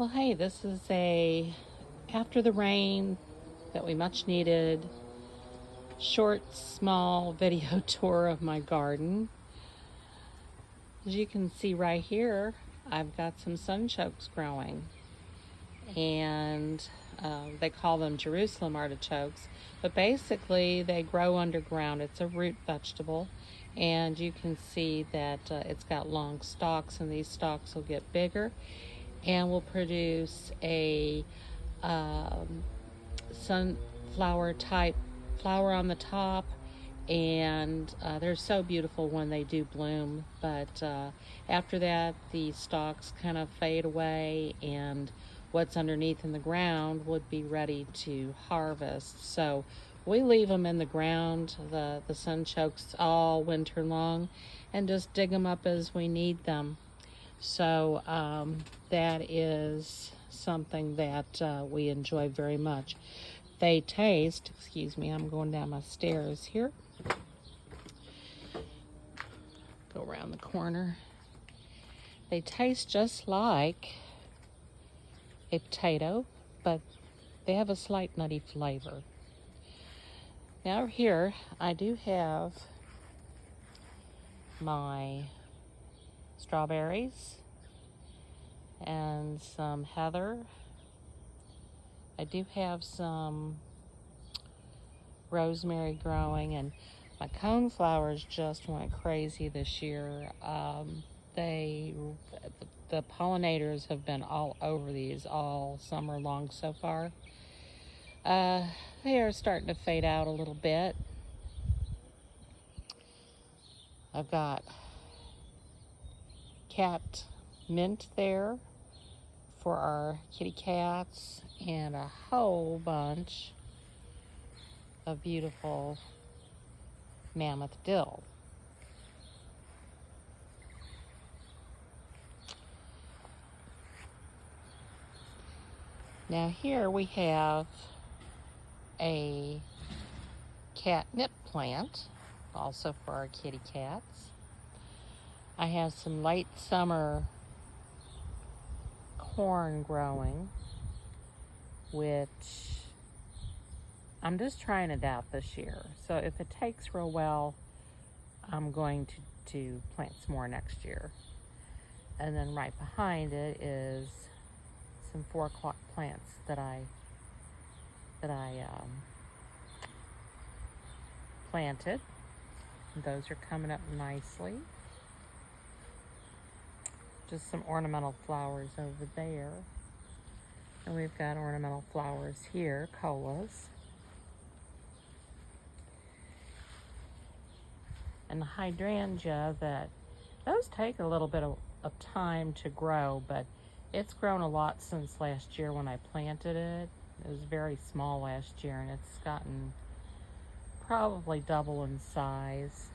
Well, hey, this is a after the rain that we much needed short, small video tour of my garden. As you can see right here, I've got some sunchokes growing, and they call them Jerusalem artichokes, but basically they grow underground. It's a root vegetable, and you can see that it's got long stalks, and these stalks will get bigger and will produce a sunflower type flower on the top, and they're so beautiful when they do bloom, but after that the stalks kind of fade away and what's underneath in the ground would be ready to harvest. So we leave them in the ground, the sunchokes, all winter long, and just dig them up as we need them. So that is something that we enjoy very much. They taste, excuse me, I'm going down my stairs here. Go around the corner. They taste just like a potato, but they have a slight nutty flavor. Now here I do have my strawberries and some heather. I do have some rosemary growing, and my coneflowers just went crazy this year. The pollinators have been all over these all summer long so far. They are starting to fade out a little bit. I've got cat mint there for our kitty cats, and a whole bunch of beautiful mammoth dill. Now here we have a catnip plant, also for our kitty cats. I have some late summer corn growing, which I'm just trying it out this year. So if it takes real well, I'm going to plant some more next year. And then right behind it is some 4 o'clock plants that I planted. Those are coming up nicely. Just some ornamental flowers over there. And we've got ornamental flowers here, colas. And the hydrangea, those take a little bit of time to grow, but it's grown a lot since last year when I planted it. It was very small last year, and it's gotten probably double in size.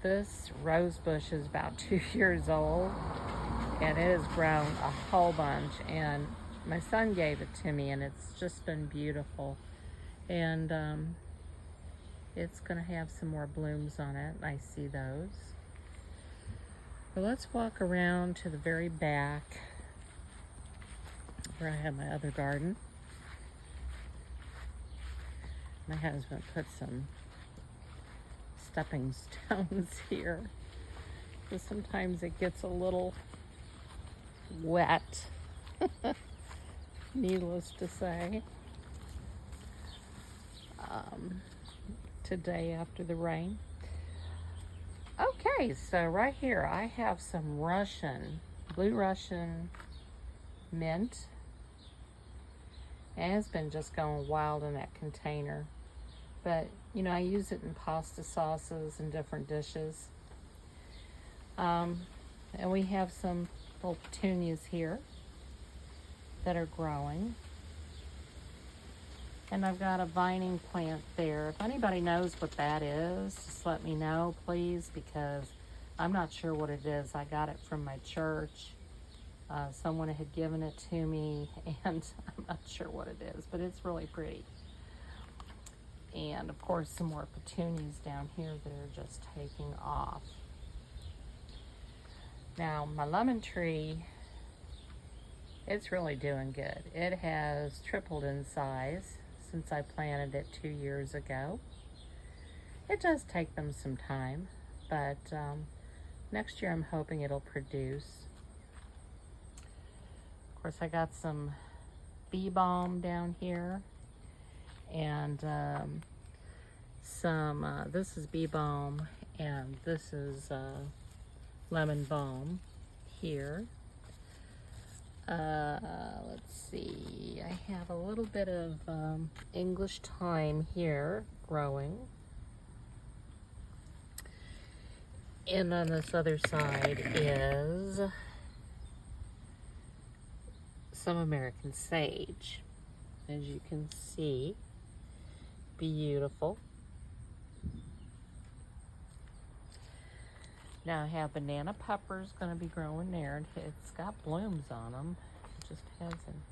This rose bush is about 2 years old, and it has grown a whole bunch, and my son gave it to me, and it's just been beautiful. And it's gonna have some more blooms on it. I see those. Well, let's walk around to the very back where I have my other garden. My husband put some stepping stones here, because sometimes it gets a little wet, needless to say. Today after the rain. Okay, so right here I have some blue Russian mint. It has been just going wild in that container. But, you know, I use it in pasta sauces and different dishes. And we have some little petunias here that are growing. And I've got a vining plant there. If anybody knows what that is, just let me know, please, because I'm not sure what it is. I got it from my church. Someone had given it to me, and I'm not sure what it is, but it's really pretty. And of course, some more petunias down here that are just taking off. Now, my lemon tree It's really doing good. It has tripled in size since I planted it 2 years ago. It does take them some time, but next year I'm hoping it'll produce. Of course, I got some bee balm down here, and this is bee balm, and this is lemon balm here. Let's see, I have a little bit of English thyme here growing. And on this other side is some American sage. As you can see, beautiful. Now I have banana peppers going to be growing there. It's got blooms on them. It just hasn't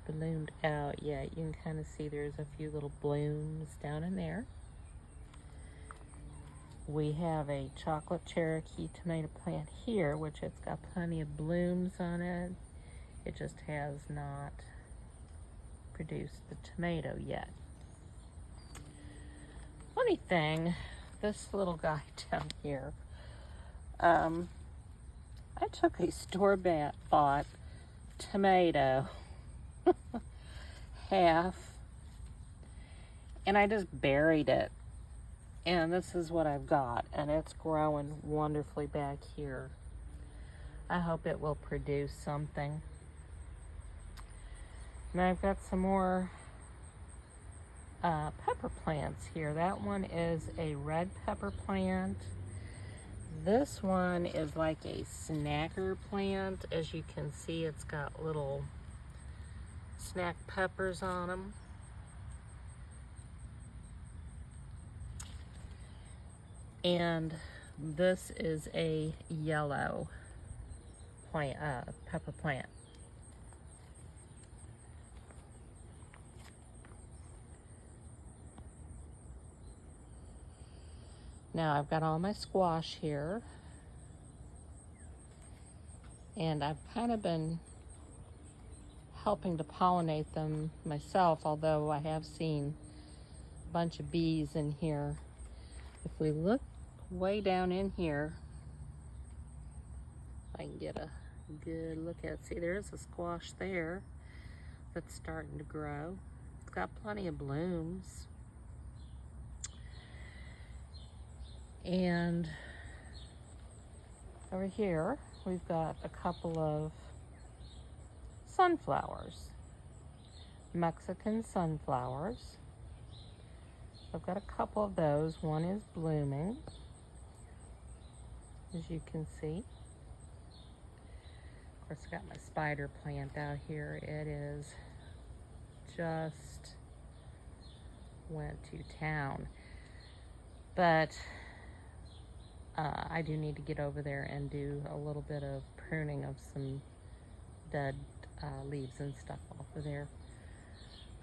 bloomed out yet. You can kind of see there's a few little blooms down in there. We have a chocolate Cherokee tomato plant here, which it's got plenty of blooms on it. It just has not produced the tomato yet. Funny thing, this little guy down here, I took a store-bought tomato, half, and I just buried it. And this is what I've got, and it's growing wonderfully back here. I hope it will produce something. Now I've got some more pepper plants here. That one is a red pepper plant. This one is like a snacker plant. As you can see, it's got little snack peppers on them. And this is a yellow plant, pepper plant. Now I've got all my squash here, and I've kind of been helping to pollinate them myself, although I have seen a bunch of bees in here. If we look way down in here, I can get a good look at it. See, there's a squash there that's starting to grow. It's got plenty of blooms. And over here, we've got a couple of sunflowers, Mexican sunflowers. I've got a couple of those. One is blooming, as you can see. Of course, I got my spider plant out here. It is just went to town. But I do need to get over there and do a little bit of pruning of some dead leaves and stuff off of there.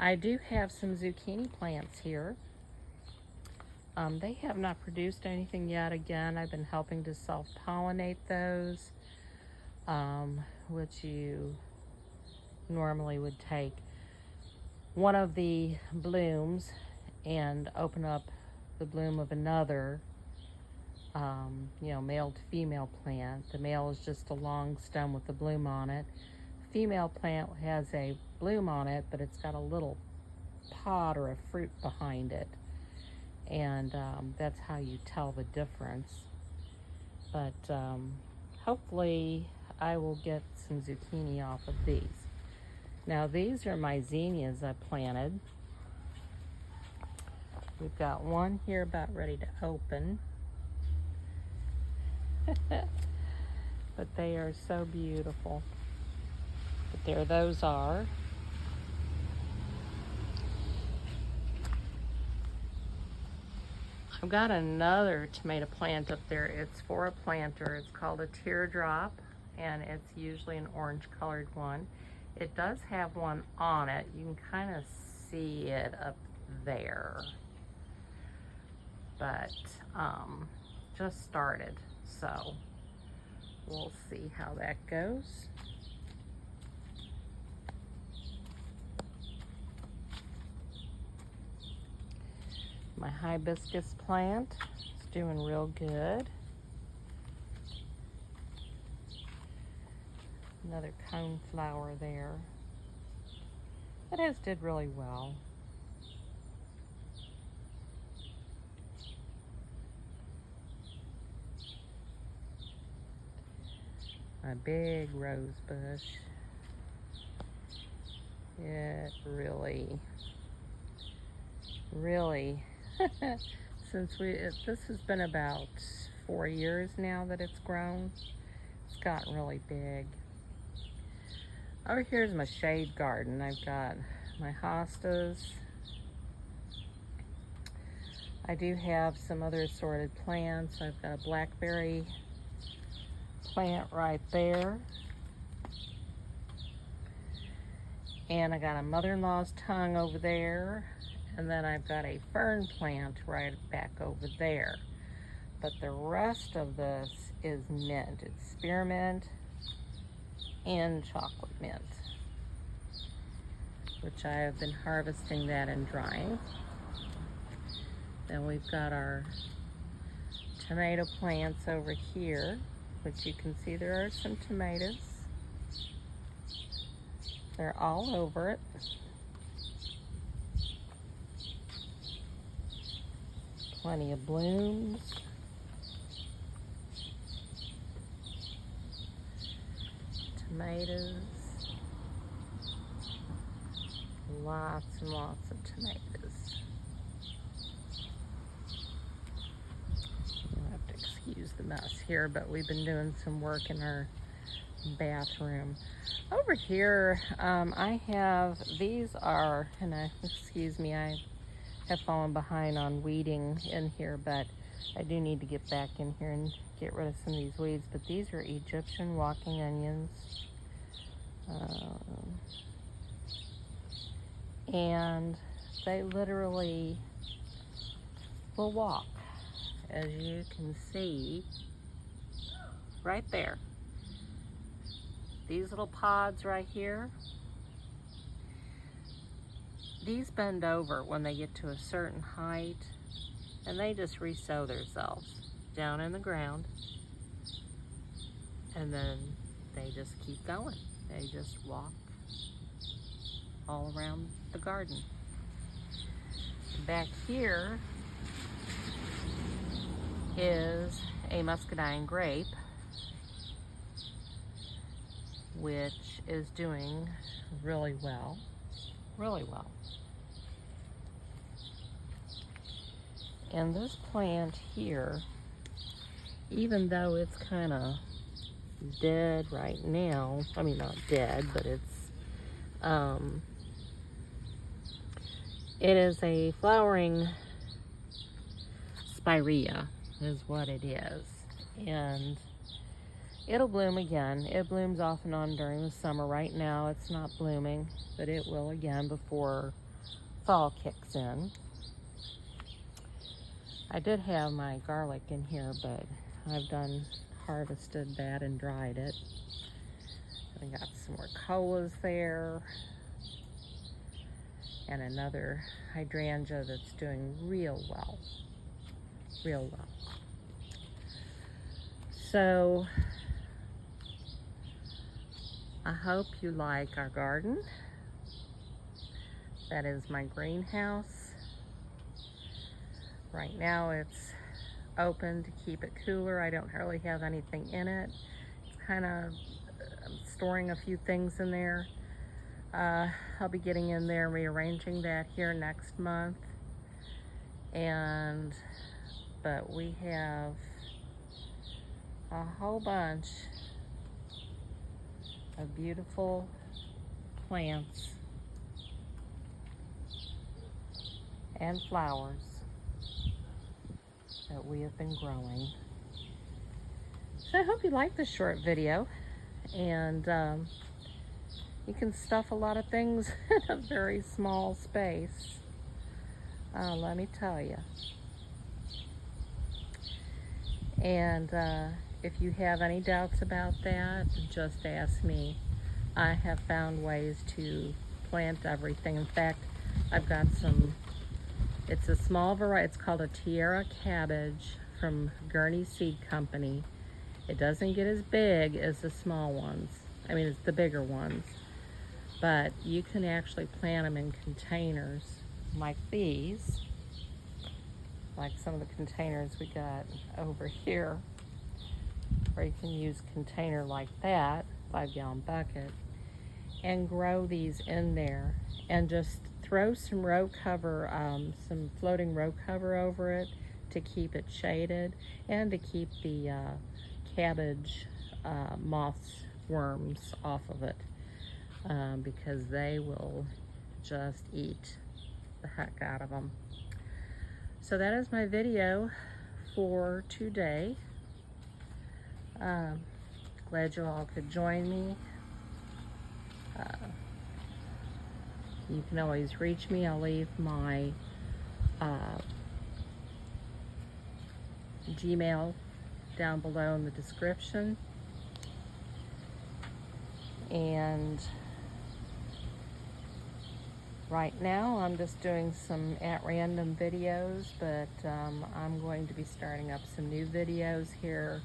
I do have some zucchini plants here. They have not produced anything yet. Again, I've been helping to self-pollinate those, which you normally would take one of the blooms and open up the bloom of another, male to female plant. The male is just a long stem with the bloom on it. The female plant has a bloom on it, but it's got a little pod or a fruit behind it. And that's how you tell the difference. But hopefully I will get some zucchini off of these. Now these are my zinnias I planted. We've got one here about ready to open. But they are so beautiful. But there those are. I've got another tomato plant up there. It's for a planter. It's called a teardrop, and it's usually an orange colored one. It does have one on it. You can kind of see it up there. But just started, so we'll see how that goes. My hibiscus plant is doing real good. Another cone flower there. It has did really well. My big rose bush. It really since this has been about 4 years now that it's grown. It's gotten really big. Over here's my shade garden. I've got my hostas. I do have some other assorted plants. I've got a blackberry plant right there. And I got a mother-in-law's tongue over there. And then I've got a fern plant right back over there. But the rest of this is mint. It's spearmint and chocolate mint, which I have been harvesting that and drying. Then we've got our tomato plants over here, which you can see there are some tomatoes. They're all over it. Plenty of blooms. Tomatoes. Lots and lots of tomatoes. You'll have to excuse the mess here, but we've been doing some work in our bathroom. Over here, I have, these are, excuse me, I have fallen behind on weeding in here, but I do need to get back in here and get rid of some of these weeds. But these are Egyptian walking onions. And they literally will walk, as you can see right there. These little pods right here, these bend over when they get to a certain height, and they just resow themselves down in the ground, and then they just keep going. They just walk all around the garden. Back here is a muscadine grape, which is doing really well, really well. And this plant here, even though it's kind of dead right now, I mean not dead, but it is a flowering spirea is what it is. And it'll bloom again. It blooms off and on during the summer. Right now it's not blooming, but it will again before fall kicks in. I did have my garlic in here, but I've harvested that and dried it. I got some more colas there, and another hydrangea that's doing real well, real well. So I hope you like our garden. That is my greenhouse. Right now it's open to keep it cooler. I don't really have anything in it. It's kind of, I'm storing a few things in there. I'll be getting in there and rearranging that here next month. But we have a whole bunch of beautiful plants and flowers that we have been growing. So I hope you like this short video, and you can stuff a lot of things in a very small space. Let me tell you. And if you have any doubts about that, just ask me. I have found ways to plant everything. In fact, I've got some It's a small variety. It's called a Tierra cabbage from Gurney Seed Company. It doesn't get as big as the small ones. I mean, it's the bigger ones. But you can actually plant them in containers like these. Like some of the containers we got over here. Or you can use a container like that, 5-gallon bucket, and grow these in there. And just throw some row cover, some floating row cover over it to keep it shaded and to keep the cabbage moths, worms off of it, because they will just eat the heck out of them. So that is my video for today. Glad you all could join me. You can always reach me. I'll leave my Gmail down below in the description. And right now I'm just doing some at random videos, but I'm going to be starting up some new videos here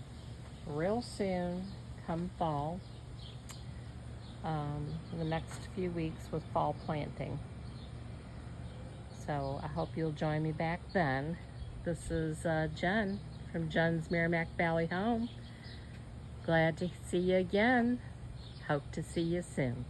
real soon, come fall, in the next few weeks with fall planting. So I hope you'll join me back then. This is Jen from Jen's Meramec Valley Home. Glad to see you again. Hope to see you soon.